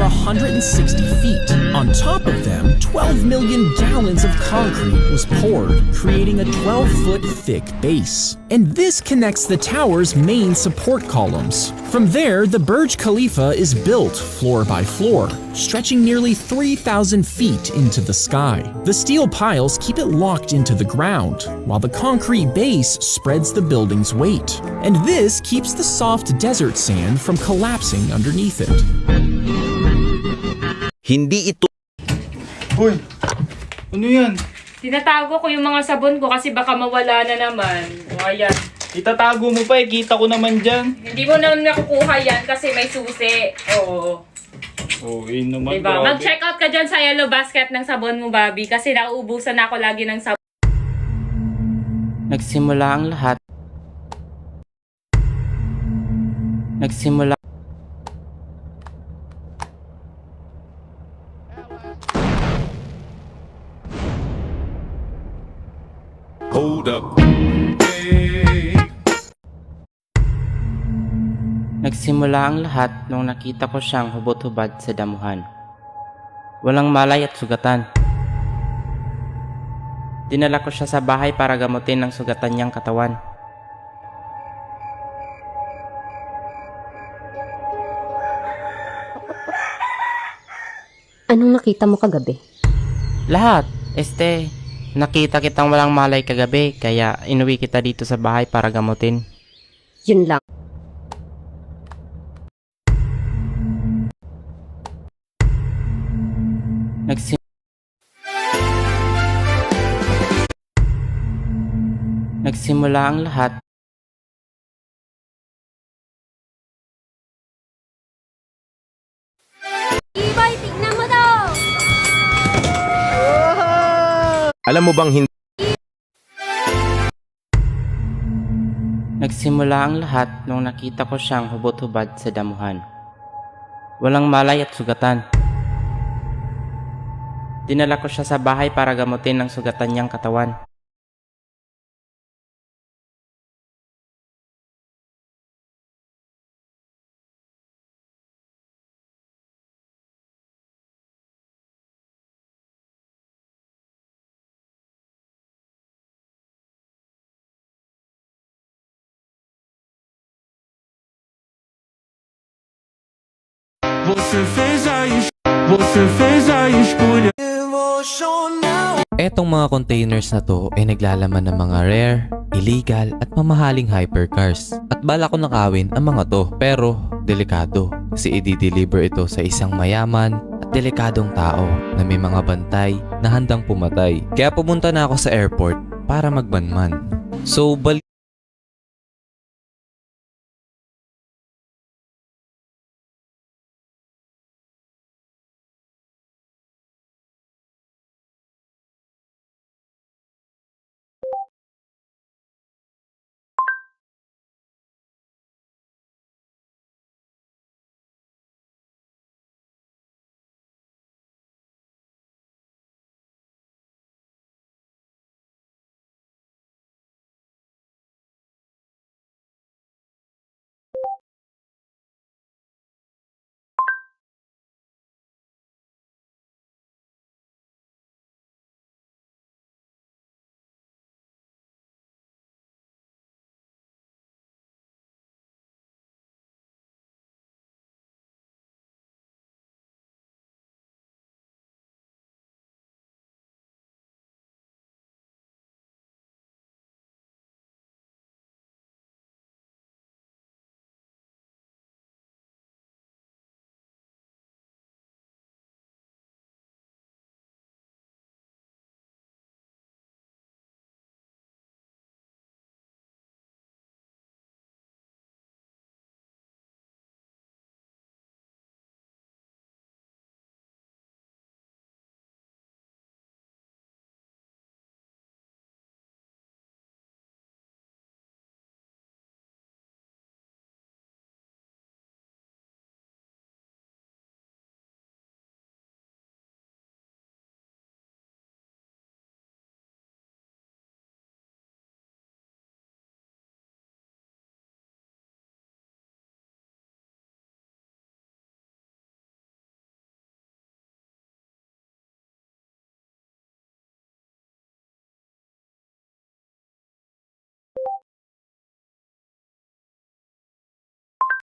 160 feet. On top of them, 12 million gallons of concrete was poured, creating a 12-foot thick base. And this connects the tower's main support columns. From there, the Burj Khalifa is built floor by floor, stretching nearly 3,000 feet into the sky. The steel piles keep it locked into the ground, while the concrete base spreads the building's weight. And this keeps the soft desert sand from collapsing underneath it. Hindi ito. Hoy! Ano yan? Tinatago ko yung mga sabon ko kasi baka mawala na naman. O ayan. Itatago mo pa eh. Kita ko naman dyan. Hindi mo naman nakukuha yan kasi may susi. Oo. Oh, yun naman. Diba? Grabe. Mag-check out ka dyan sa yellow basket ng sabon mo, Bobby. Kasi nauubusan na ako lagi ng sabon. Nagsimula ang lahat. Nagsimula. Hold up. Nagsimula ang lahat nung nakita ko siyang hubot-hubad sa damuhan. Walang malay at sugatan. Dinala ko siya sa bahay para gamutin ang sugatan niyang katawan. Anong nakita mo kagabi? Lahat. Nakita kitang walang malay kagabi kaya inuwi kita dito sa bahay para gamutin. Yun lang. Nagsimula ang lahat. Iboy, tignan mo daw! Alam mo bang hindi Nagsimula ang lahat nung nakita ko siyang hubot-hubad sa damuhan. Walang malay at sugatan. Dinala ko siya sa bahay para gamutin ang sugatan niyang katawan. Etong mga containers na to ay naglalaman ng mga rare, illegal at mamahaling hypercars. At bala ko nakawin ang mga to pero delikado kasi i-deliver ito sa isang mayaman at delikadong tao na may mga bantay na handang pumatay. Kaya pumunta na ako sa airport para magbanman. So